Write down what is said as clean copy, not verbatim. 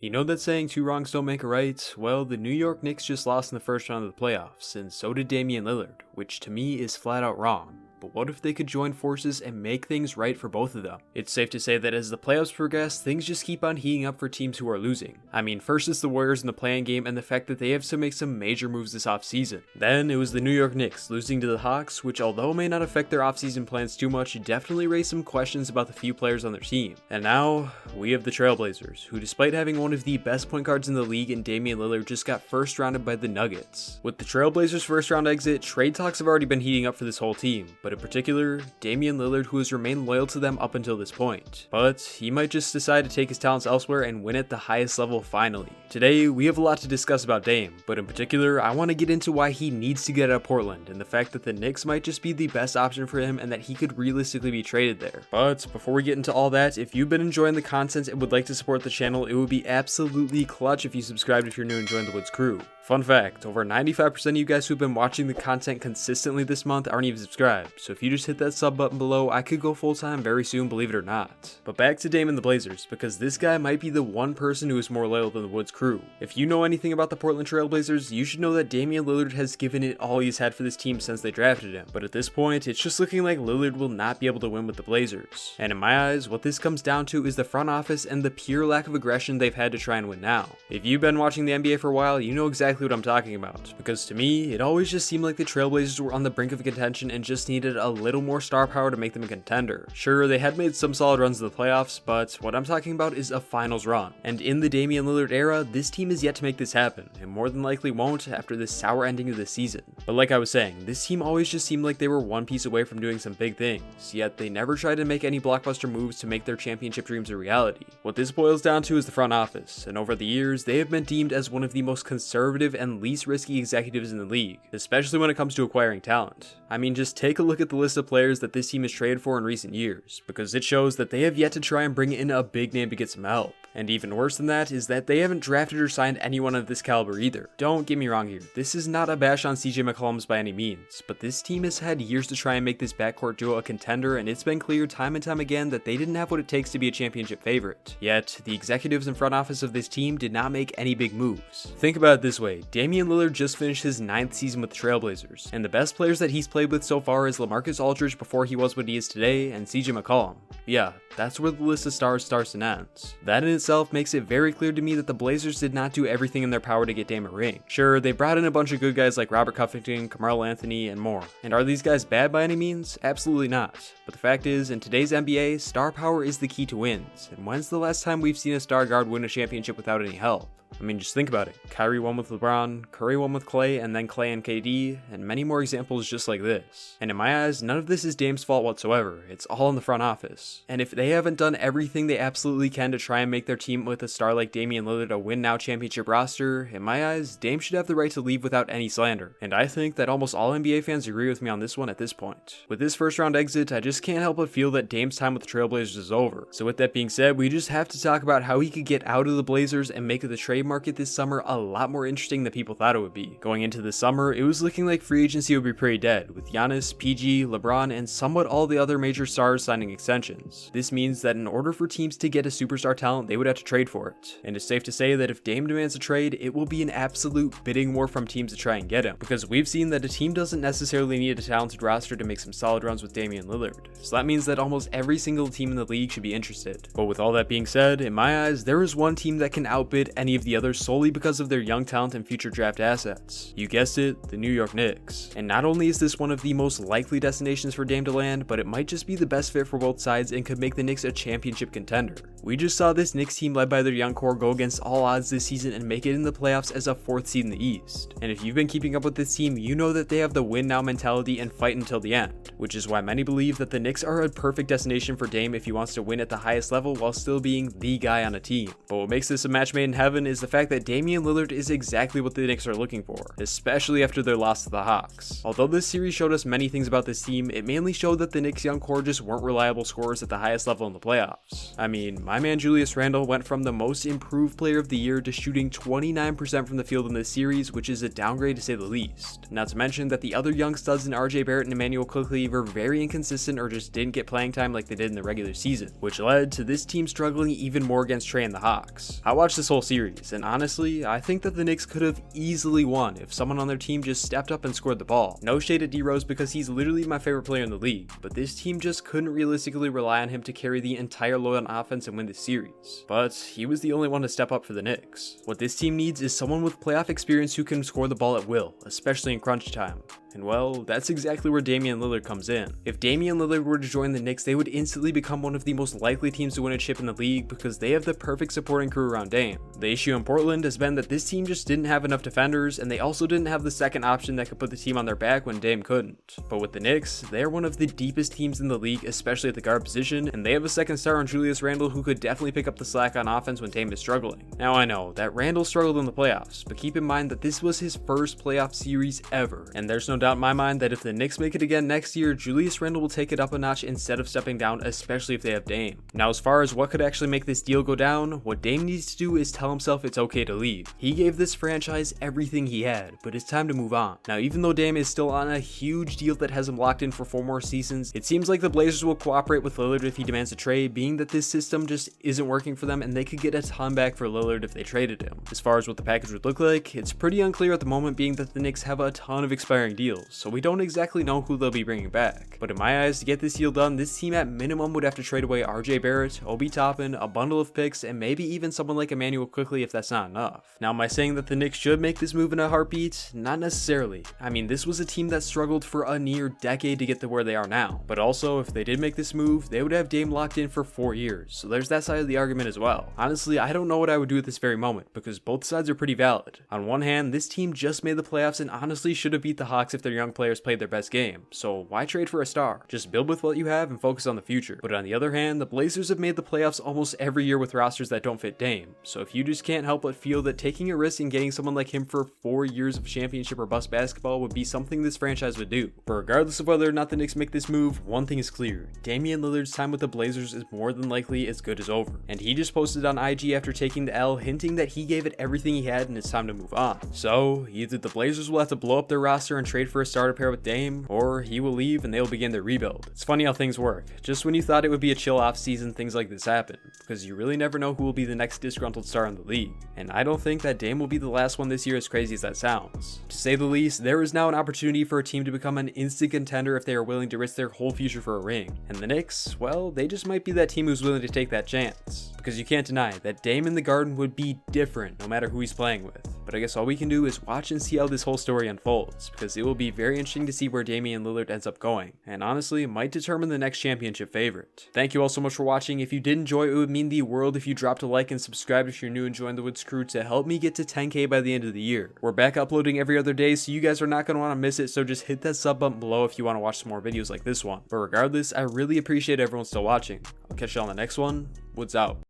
You know that saying, two wrongs don't make a right? Well, the New York Knicks just lost in the first round of the playoffs, and so did Damian Lillard, which to me is flat out wrong. But what if they could join forces and make things right for both of them? It's safe to say that as the playoffs progress, things just keep on heating up for teams who are losing. I mean, first it's the Warriors in the play-in game and the fact that they have to make some major moves this offseason. Then it was the New York Knicks losing to the Hawks, which although may not affect their offseason plans too much, definitely raised some questions about the few players on their team. And now, we have the Trailblazers, who despite having one of the best point guards in the league in Damian Lillard just got first rounded by the Nuggets. With the Trailblazers' first round exit, trade talks have already been heating up for this whole team, but in particular, Damian Lillard, who has remained loyal to them up until this point. But he might just decide to take his talents elsewhere and win at the highest level finally. Today, we have a lot to discuss about Dame, but in particular, I want to get into why he needs to get out of Portland and the fact that the Knicks might just be the best option for him and that he could realistically be traded there. But before we get into all that, if you've been enjoying the content and would like to support the channel, it would be absolutely clutch if you subscribed if you're new and joined the Woods crew. Fun fact, over 95% of you guys who've been watching the content consistently this month aren't even subscribed, so if you just hit that sub button below, I could go full time very soon, believe it or not. But back to Dame and the Blazers, because this guy might be the one person who is more loyal than the Woods crew. If you know anything about the Portland Trailblazers, you should know that Damian Lillard has given it all he's had for this team since they drafted him, but at this point, it's just looking like Lillard will not be able to win with the Blazers. And in my eyes, what this comes down to is the front office and the pure lack of aggression they've had to try and win now. If you've been watching the NBA for a while, you know exactly what I'm talking about. Because to me, it always just seemed like the Trailblazers were on the brink of contention and just needed a little more star power to make them a contender. Sure, they had made some solid runs in the playoffs, but what I'm talking about is a finals run. And in the Damian Lillard era, this team is yet to make this happen, and more than likely won't after this sour ending of the season. But like I was saying, this team always just seemed like they were one piece away from doing some big things, yet they never tried to make any blockbuster moves to make their championship dreams a reality. What this boils down to is the front office, and over the years, they have been deemed as one of the most conservative and least risky executives in the league, especially when it comes to acquiring talent. I mean, just take a look at the list of players that this team has traded for in recent years, because it shows that they have yet to try and bring in a big name to get some help. And even worse than that is that they haven't drafted or signed anyone of this caliber either. Don't get me wrong here, this is not a bash on CJ McCollum's by any means, but this team has had years to try and make this backcourt duo a contender, and it's been clear time and time again that they didn't have what it takes to be a championship favorite. Yet, the executives and front office of this team did not make any big moves. Think about it this way, Damian Lillard just finished his 9th season with the Trailblazers, and the best players that he's played with so far is LaMarcus Aldridge before he was what he is today, and CJ McCollum. Yeah, that's where the list of stars starts and ends. That in itself makes it very clear to me that the Blazers did not do everything in their power to get Dame a ring. Sure, they brought in a bunch of good guys like Robert Covington, Carmelo Anthony, and more. And are these guys bad by any means? Absolutely not. But the fact is, in today's NBA, star power is the key to wins. And when's the last time we've seen a star guard win a championship without any help? I mean, just think about it. Kyrie won with LeBron, Curry won with Clay, and then Clay and KD, and many more examples just like this. And in my eyes, none of this is Dame's fault whatsoever. It's all in the front office. And if they haven't done everything they absolutely can to try and make their team with a star like Damian Lillard a win-now championship roster, in my eyes, Dame should have the right to leave without any slander. And I think that almost all NBA fans agree with me on this one at this point. With this first round exit, I just can't help but feel that Dame's time with the Trailblazers is over. So with that being said, we just have to talk about how he could get out of the Blazers and make the trade market this summer a lot more interesting than people thought it would be. Going into the summer, it was looking like free agency would be pretty dead, with Giannis, PG, LeBron, and somewhat all the other major stars signing extensions. This means that in order for teams to get a superstar talent, they would have to trade for it. And it's safe to say that if Dame demands a trade, it will be an absolute bidding war from teams to try and get him, because we've seen that a team doesn't necessarily need a talented roster to make some solid runs with Damian Lillard. So that means that almost every single team in the league should be interested. But with all that being said, in my eyes, there is one team that can outbid any of the others solely because of their young talent and future draft assets. You guessed it, the New York Knicks. And not only is this one of the most likely destinations for Dame to land, but it might just be the best fit for both sides and could make the Knicks a championship contender. We just saw this Knicks team led by their young core go against all odds this season and make it in the playoffs as a 4th seed in the East. And if you've been keeping up with this team, you know that they have the win now mentality and fight until the end, which is why many believe that the Knicks are a perfect destination for Dame if he wants to win at the highest level while still being the guy on a team. But what makes this a match made in heaven is the fact that Damian Lillard is exactly what the Knicks are looking for, especially after their loss to the Hawks. Although this series showed us many things about this team, it mainly showed that the Knicks' young core just weren't reliable scorers at the highest level in the playoffs. I mean, my man Julius Randle went from the most improved player of the year to shooting 29% from the field in this series, which is a downgrade to say the least. Not to mention that the other young studs in RJ Barrett and Emmanuel Quickley were very inconsistent or just didn't get playing time like they did in the regular season, which led to this team struggling even more against Trae and the Hawks. I watched this whole series, and honestly, I think that the Knicks could have easily won if someone on their team just stepped up and scored the ball. No shade at D-Rose because he's literally my favorite player in the league, but this team just couldn't realistically rely on him to carry the entire load on offense and win the series. But he was the only one to step up for the Knicks. What this team needs is someone with playoff experience who can score the ball at will, especially in crunch time. And well, that's exactly where Damian Lillard comes in. If Damian Lillard were to join the Knicks, they would instantly become one of the most likely teams to win a chip in the league because they have the perfect supporting crew around Dame. The issue in Portland has been that this team just didn't have enough defenders, and they also didn't have the second option that could put the team on their back when Dame couldn't. But with the Knicks, they're one of the deepest teams in the league, especially at the guard position, and they have a second star on Julius Randle who could definitely pick up the slack on offense when Dame is struggling. Now I know that Randle struggled in the playoffs, but keep in mind that this was his first playoff series ever, and there's no doubt in my mind that if the Knicks make it again next year, Julius Randle will take it up a notch instead of stepping down, especially if they have Dame. Now as far as what could actually make this deal go down, what Dame needs to do is tell himself it's okay to leave. He gave this franchise everything he had, but it's time to move on. Now even though Dame is still on a huge deal that has him locked in for 4 more seasons, it seems like the Blazers will cooperate with Lillard if he demands a trade, being that this system just isn't working for them and they could get a ton back for Lillard if they traded him. As far as what the package would look like, it's pretty unclear at the moment, being that the Knicks have a ton of expiring deals, so we don't exactly know who they'll be bringing back. But in my eyes, to get this deal done, this team at minimum would have to trade away RJ Barrett, Obi Toppin, a bundle of picks, and maybe even someone like Emmanuel Quickley if that's not enough. Now am I saying that the Knicks should make this move in a heartbeat? Not necessarily. I mean, this was a team that struggled for a near decade to get to where they are now. But also, if they did make this move, they would have Dame locked in for 4 years, so there's that side of the argument as well. Honestly, I don't know what I would do at this very moment, because both sides are pretty valid. On one hand, this team just made the playoffs and honestly should have beat the Hawks if their young players played their best game, so why trade for a star? Just build with what you have and focus on the future. But on the other hand, the Blazers have made the playoffs almost every year with rosters that don't fit Dame, so if you just can't help but feel that taking a risk and getting someone like him for 4 years of championship or bust basketball would be something this franchise would do. But regardless of whether or not the Knicks make this move, one thing is clear: Damian Lillard's time with the Blazers is more than likely as good as over, and he just posted on IG after taking the L, hinting that he gave it everything he had and it's time to move on. So either the Blazers will have to blow up their roster and trade for a starter pair with Dame, or he will leave and they'll begin their rebuild. It's funny how things work. Just when you thought it would be a chill off season, things like this happen, because you really never know who will be the next disgruntled star in the league. And I don't think that Dame will be the last one this year, as crazy as that sounds. To say the least, there is now an opportunity for a team to become an instant contender if they are willing to risk their whole future for a ring. And the Knicks, well, they just might be that team who's willing to take that chance. Because you can't deny that Dame in the Garden would be different no matter who he's playing with. But I guess all we can do is watch and see how this whole story unfolds, because it will be very interesting to see where Damian Lillard ends up going, and honestly might determine the next championship favorite. Thank you all so much for watching. If you did enjoy, it would mean the world if you dropped a like and subscribed if you're new and joined the Woods crew to help me get to 10k by the end of the year. We're back uploading every other day, so you guys are not going to want to miss it, so just hit that sub button below if you want to watch some more videos like this one. But regardless, I really appreciate everyone still watching. I'll catch you on the next one. Woods out.